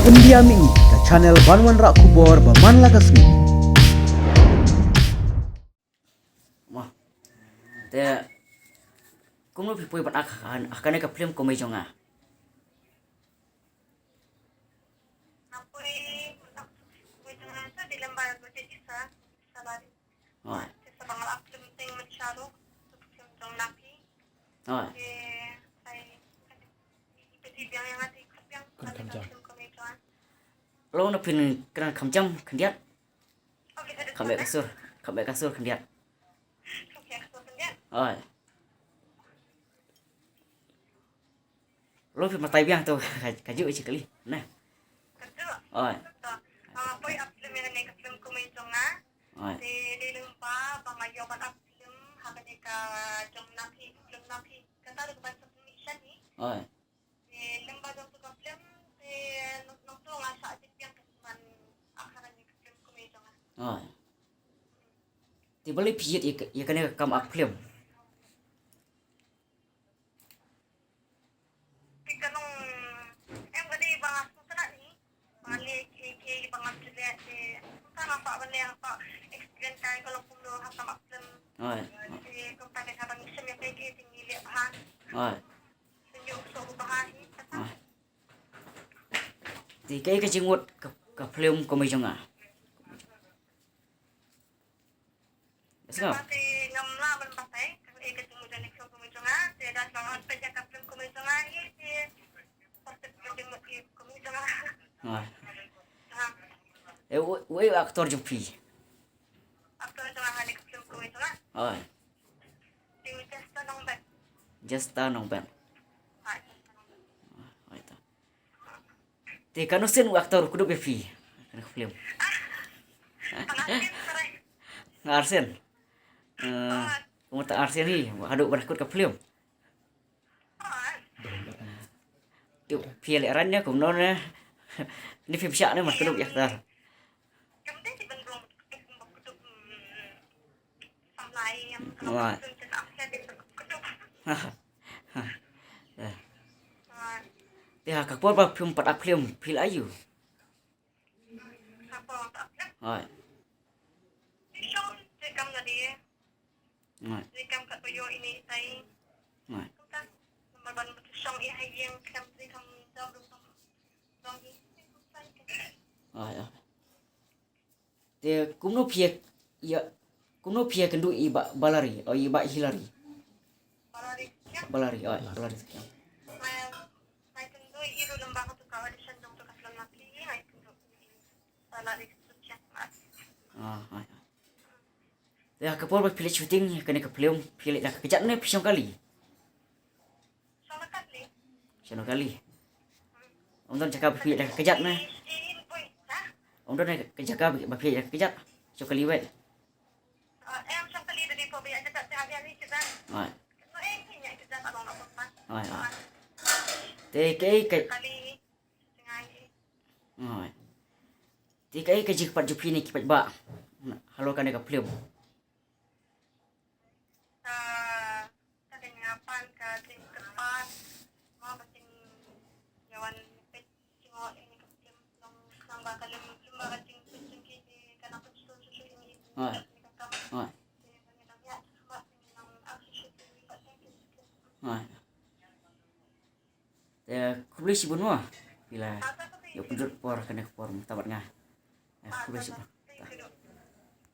Undiami ke channel Banwan Rak Kubor Baman Lagasmi. Wah, te kumno pipoi bat akan ka film komai jonga. Wah. Wah. Lo na pin kena kamjam kendiat. Kambe kasur kendiat. Oi. Lo pin matai biang tu kaju ichi kali. Nah. Oi. Oi. Oi. Oi. Ti boleh pijit ya kena kam ak film. Oi. Oi. Thì cái jengut ke film komai jonga. Sebab Oi. Wei aktor jumpi. Oi. Jesta nong ben. Oi ta. Ti kanusin aktor kudu bepi. Kana film. Arsen. Umut Arsen ni haduk berakut ke film. Tu film erannya kum non na. Ni film syak ni mas kudu ya tar. Wah. Ya kakpor ba film pat ak film fil ayu. Oi. Oi. Oi. Oi. Te kumno pia ya kumno pia kendu iba balari o iba hilari. Balari, oi, balari. Oi. Ya kapor ba pilih syuting kena ke film pilih dah kejap ni pisang kali. Sono kali. Om don cakap pilih dah kejap ni. Om don cakap pilih dah kejap. So kali wet. Oi. Oi. Te cái Oi. Te cái jik pat jupi ni kipat ba. Halo kan ka film. Oi. Oi. Oi. Ya, kubli si bunwa. Bila yo pendut por kena por tabat ngah. Kubli si.